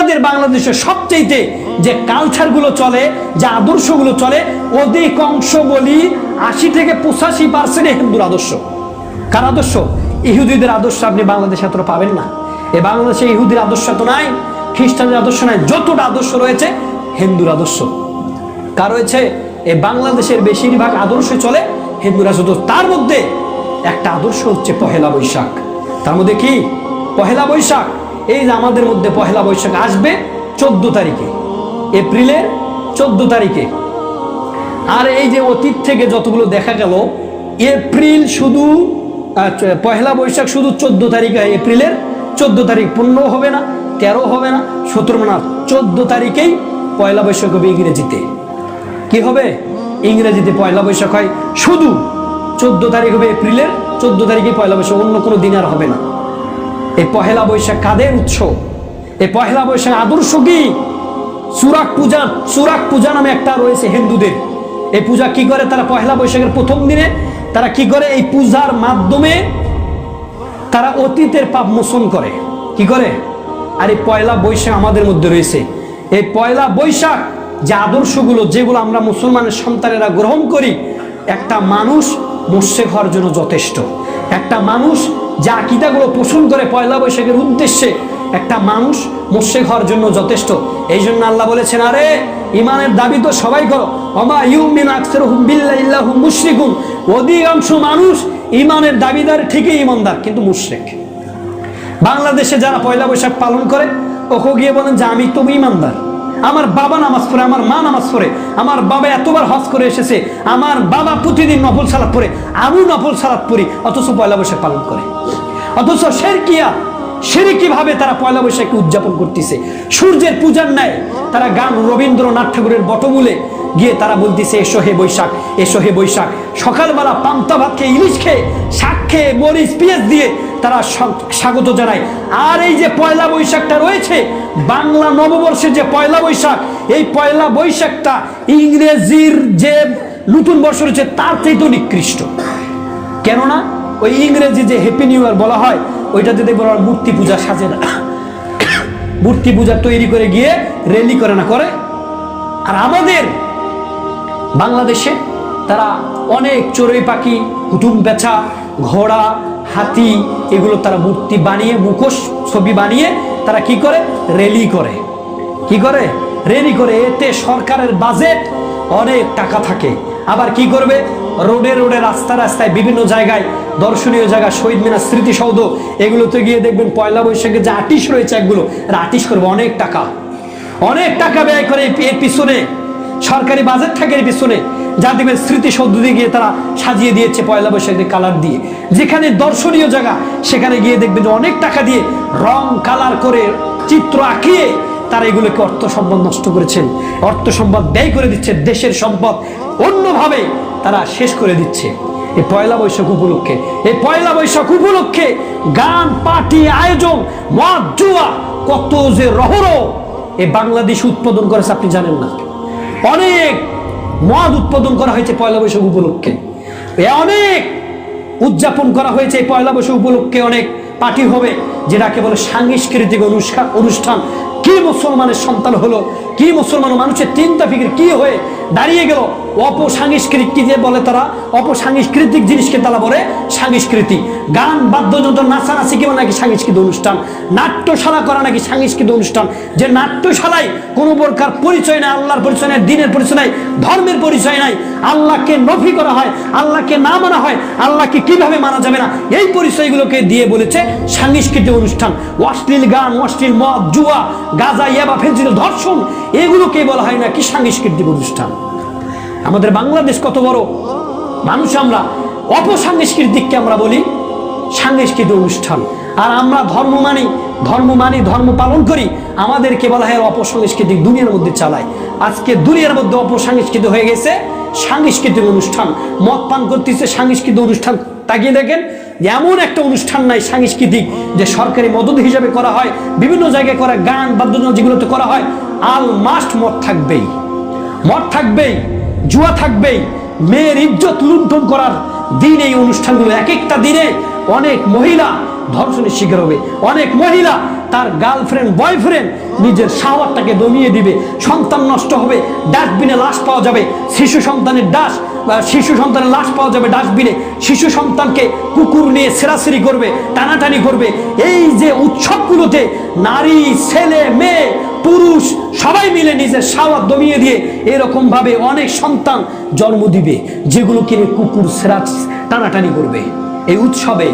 আমাদের বাংলাদেশে সবচেয়ে যে কালচারগুলো চলে, যে আদর্শগুলো চলে, অধিকাংশ বলি 80 থেকে 85% হিন্দুর আদর্শ। কার আদর্শ? ইহুদিদের আদর্শ। আপনি বাংলাদেশে এতটা পাবেন না। এই বাংলাদেশে ইহুদির আদর্শ তো নাই, খ্রিস্টানদের আদর্শ নাই, যতটা আদর্শ রয়েছে হিন্দুর আদর্শ। কার রয়েছে? এই বাংলাদেশের বেশিরভাগ আদর্শ চলে হিন্দুরা শুধু। তার মধ্যে একটা আদর্শ হচ্ছে পহেলা বৈশাখ। তার মধ্যে কি? পহেলা বৈশাখ। এই যে আমাদের মধ্যে পহেলা বৈশাখ আসবে 14 তারিখে, এপ্রিলের 14 তারিখে। আর এই যে অতীত থেকে যতগুলো দেখা গেল, এপ্রিল শুধু পহেলা বৈশাখ শুধু 14 তারিখে, এপ্রিলের 14 তারিখ, 15 হবে না, 13 হবে না, 17 না, 14 তারিখেই পয়লা বৈশাখ হবে। ইংরেজিতে কি হবে? ইংরেজিতে পয়লা বৈশাখ হয় শুধু 14 তারিখ হবে, এপ্রিলের 14 তারিখে পয়লা বৈশাখ, অন্য কোনো দিন আর হবে না। এই পহেলা বৈশাখ কাদের উৎসব? এই পহেলা বৈশাখ আদর্শ কি? সুরাক পূজা। সুরাক পূজা নামে একটা রয়েছে হিন্দুদের। এই পূজা কি করে তারা? পহেলা বৈশাখের প্রথম দিনে তারা কি করে? এই পূজার মাধ্যমে তারা অতীতের পাপ মোচন করে। কি করে? আর এই পয়লা বৈশাখ আমাদের মধ্যে রয়েছে। এই পয়লা বৈশাখ যে আদর্শগুলো, যেগুলো আমরা মুসলমানের সন্তানেরা গ্রহণ করি, একটা মানুষ মুশরিক হওয়ার জন্য যথেষ্ট। একটা মানুষ যে আকীদাগুলো পোষণ করে পয়লা বৈশাখের উদ্দেশ্যে, একটা মানুষ মুশরিক হওয়ার জন্য যথেষ্ট। এই জন্য আল্লাহ বলেছেন, আরে ইমানের দাবি তো সবাই করো, ওমা ইউমিনু আকসারুহুম বিল্লাহি ইল্লা হুম মুশরিকুন। অধিকাংশ মানুষ ইমানের দাবিদার, ঠিকই ইমানদার, কিন্তু মুশরিক। বাংলাদেশে যারা পয়লা বৈশাখ পালন করে, ওকে গিয়ে বলেন যে আমি তো ইমানদার, আমার বাবা নামাজ পড়ে, আমার মা নামাজ পড়ে, আমার বাবা এতবার হজ করে এসেছে, আমার বাবা প্রতিদিন নফল সালাত পড়ে, আমি নফল সালাত পড়ি, অথচ পয়লা বৈশাখ পালন করে। অথচ শিরকি ভাবে তারা পয়লা বৈশাখকে উদযাপন করতেছে। সূর্যের পূজার ন্যায় তারা গান, রবীন্দ্রনাথ ঠাকুরের বটমূলে গিয়ে তারা বলতেছে, এসো হে বৈশাখ, এসো হে বৈশাখ। সকালবেলা পান্তা ভাত খেয়ে, ইলিশ খেয়ে, শাক খেয়ে, মরিচ পেঁয়াজ দিয়ে তারা স্বাগত জানায়। আর এই যে পয়লা বৈশাখটা রয়েছে, বাংলা নববর্ষের যে পয়লা বৈশাখ, এই পয়লা বৈশাখটা ইংরেজির যে নতুন বর্ষ রয়েছে তার চেয়ে তো নিকৃষ্ট। কেননা ওই ইংরেজি যে হ্যাপি নিউ ইয়ার বলা হয়, ওইটাতে দেখবো মূর্তি পূজা সাজে না, মূর্তি পূজা তৈরি করে গিয়ে র্যালি করে না করে। আর আমাদের বাংলাদেশে তারা অনেক চড়ুই পাখি, কুটুম পেঁচা, ঘোড়া, হাতি, এগুলো তারা মূর্তি বানিয়ে, মুখোশ ছবি বানিয়ে তারা কি করে? র্যালি করে। কি করে? র্যালি করে। এতে সরকারের বাজেট অনেক টাকা থাকে। আবার কি করবে? রোডে রোডে, রাস্তায় রাস্তায়, বিভিন্ন জায়গায়, দর্শনীয় জায়গা, শহীদ মিনার, স্মৃতিসৌধ, এগুলোতে গিয়ে দেখবেন পয়লা বৈশাখে যে আর্টিস্ট রয়েছে, একগুলো আর্টিস্ট করবে, অনেক টাকা ব্যয় করে এর পিছনে। সরকারি বাজেট থাকে এর পিছনে। যা দেখবেন স্মৃতিসৌধ দিয়ে গিয়ে তারা সাজিয়ে দিয়েছে পয়লা বৈশাখে কালার দিয়ে। যেখানে দর্শনীয় জায়গা, সেখানে গিয়ে দেখবেন যে অনেক টাকা দিয়ে রং কালার করে, চিত্র আঁকিয়ে তারা এগুলোকে অর্থ সম্পদ নষ্ট করেছেন, অর্থ সম্পদ ব্যয় করে দিচ্ছে, দেশের সম্পদ অন্যভাবে তারা শেষ করে দিচ্ছে। এই পয়লা বৈশাখ উপলক্ষে, এই পয়লা বৈশাখ উপলক্ষে গান, পার্টি, আয়োজন, মদ, জুয়া, কত যে রহরহ এই বাংলাদেশ উৎপাদন করেছে আপনি জানেন না। অনেক মদ উৎপাদন করা হয়েছে পয়লা বৈশাখ উপলক্ষে, অনেক উদযাপন করা হয়েছে এই পয়লা বৈশাখ উপলক্ষে। অনেক পার্টি হবে, যেটাকে বলে সাংস্কৃতিক অনুষ্ঠান। কি মুসলমানের সন্তান হলো, কি মুসলমান মানুষের চিন্তা ফিকির কি হয়ে দাঁড়িয়ে গেল? অপসাংস্কৃতিক কি যে বলে তারা, অপসাংস্কৃতিক জিনিসকে তারা বলে সাংস্কৃতিক। গান, বাদ্যযন্ত্র, নাচানাচি কেবল নাকি সাংস্কৃতিক অনুষ্ঠান, নাট্যশালা করা নাকি সাংস্কৃতিক অনুষ্ঠান। যে নাট্যশালায় কোনো প্রকার পরিচয় নাই, আল্লাহর পরিচয় নাই, দিনের পরিচয় নাই, ধর্মের পরিচয় নাই, আল্লাহকে নফি করা হয়, আল্লাহকে না মানা হয়, আল্লাহকে কিভাবে মানা যাবে না, এই পরিচয়গুলোকে দিয়ে বলেছে সাংস্কৃতিক অনুষ্ঠান। অশ্লীল গান, অশ্লীল মদ, জুয়া, গাঁজা, ইয়াবা, ফেন্সিডিল, ধর্ষণ, এগুলোকে বলা হয় নাকি সাংস্কৃতিক অনুষ্ঠান। আমাদের বাংলাদেশ কত বড় মানুষ, আমরা অপসাংস্কৃতিককে আমরা বলি সাংস্কৃতিক অনুষ্ঠান। আর আমরা ধর্ম মানি, ধর্ম পালন করি, আমাদেরকে বলা হয় অপসাংস্কৃতিক, দুনিয়ার মধ্যে চালায়। আজকে দুনিয়ার মধ্যে অপসাংস্কৃতিক হয়ে গেছে সাংস্কৃতিক অনুষ্ঠান। মদ পান করতেছে সাংস্কৃতিক অনুষ্ঠান। তাকিয়ে দেখেন এমন একটা অনুষ্ঠান নাই সাংস্কৃতিক যে সরকারি মদত হিসাবে করা হয়, বিভিন্ন জায়গায় করা গান, বাদ্যযন্ত্র যেগুলোতে করা হয়, আল মাস্ট মদ থাকবেই, জুয়া থাকবেই, মেয়ের ইজ্জত লুণ্ঠন করার দিন এই অনুষ্ঠানগুলো। এক একটা দিনে অনেক মহিলা ধর্ষণের শিকার হবে। অনেক মহিলা তার গার্লফ্রেন্ড বয়ফ্রেন্ড নিজের শাওয়ারটাকে দমিয়ে দিবে, সন্তান নষ্ট হবে, ডাস্টবিনে লাশ পাওয়া যাবে, শিশু সন্তানের লাশ পাওয়া যাবে ডাস্টবিনে, শিশু সন্তানকে কুকুর নিয়ে ছেঁড়াছেড়ি করবে, টানাটানি করবে। এই যে উৎসবগুলোতে নারী, ছেলে, মেয়ে, পুরুষ সবাই মিলে নিজের শাওয়ার দমিয়ে দিয়ে এরকম ভাবে অনেক সন্তান জন্ম দিবে, যেগুলো কিনে কুকুর ছেঁড়া টানাটানি করবে। এই উৎসবে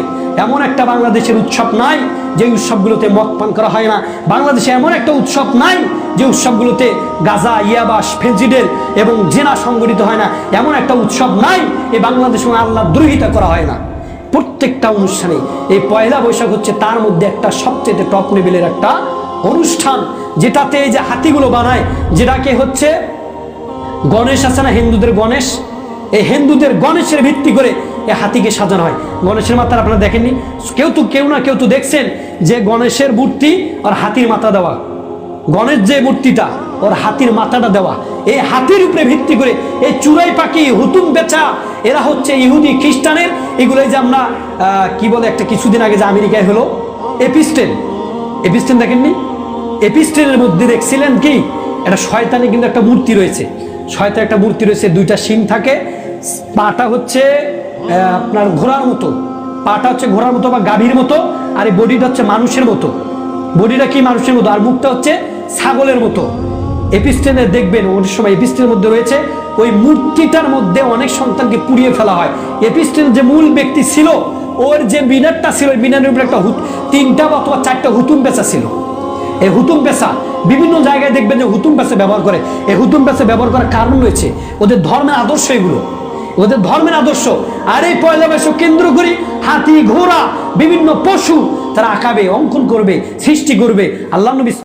এমন একটা বাংলাদেশের উৎসব নাই যে উৎসবগুলোতে মদ পান করা হয় না। বাংলাদেশে এমন একটা উৎসব নাই যে উৎসবগুলোতে গাঁজা, ইয়াবাস, ফেন্সিডিল এবং জেনা সংগঠিত হয় না। এমন একটা উৎসব নাই এই বাংলাদেশে আল্লাহর দ্রোহিতা করা হয় না। প্রত্যেকটা অনুষ্ঠানে এই পয়লা বৈশাখ হচ্ছে তার মধ্যে একটা সবচেয়ে টপ লেভেলের একটা অনুষ্ঠান, যেটাতে এই যে হাতিগুলো বানায়, যেটাকে হচ্ছে গণেশ আছে না, হিন্দুদের গণেশ, এই হিন্দুদের গণেশের ভিত্তি করে এই হাতিকে সাজানো হয়। গণেশের মাথার আপনারা দেখেননি? কেউ তো দেখছেন যে গণেশের মূর্তি আর হাতির মাথা দেওয়া, গণেশ যে মূর্তিটা ওর হাতির মাথাটা দেওয়া। এই হাতির উপরে ভিত্তি করে এই চুরাই পাখি, হুতুম বেচা, এরা হচ্ছে ইহুদি খ্রিস্টানের। এগুলো যে আমরা কি বলে, একটা কিছুদিন আগে যে আমেরিকায় হলো এপিস্টেন দেখেননি? এপিস্টেনের মধ্যে দেখছিলেন কি একটা শয়তানি কিন্তু একটা মূর্তি রয়েছে, শয়তান একটা মূর্তি রয়েছে, দুইটা শিং থাকে, পাটা হচ্ছে আপনার ঘোড়ার মতো, পাটা হচ্ছে ঘোড়ার মতো বা গাভীর মতো, আর এই বডিটা হচ্ছে মানুষের মতো, বডিটা কি মানুষের মতো, আর মুখটা হচ্ছে ছাগলের মতো। এপিস্টেনে দেখবেন ওর সময় এপিস্টেনের মধ্যে রয়েছে, ওই মূর্তিটার মধ্যে অনেক সন্তানকে পুড়িয়ে ফেলা হয়। এপিস্টেন যে মূল ব্যক্তি ছিল, ওর যে মিনারটা ছিল, ওই মিনারের উপরে একটা 3টা অথবা 4টা হুতুম পেঁচা ছিল। এই হুতুম পেঁচা বিভিন্ন জায়গায় দেখবেন যে হুতুম পেঁচা ব্যবহার করে। এই হুতুম পেঁচা ব্যবহার করার কারণ রয়েছে, ওদের ধর্মের আদর্শ, এগুলো ওদের ধর্মের আদর্শ। আর এই পয়লা বৈশাখ কেন্দ্র করে হাতি, ঘোড়া, বিভিন্ন পশু তারা আঁকাবে, অঙ্কন করবে, সৃষ্টি করবে। আল্লাহ নবী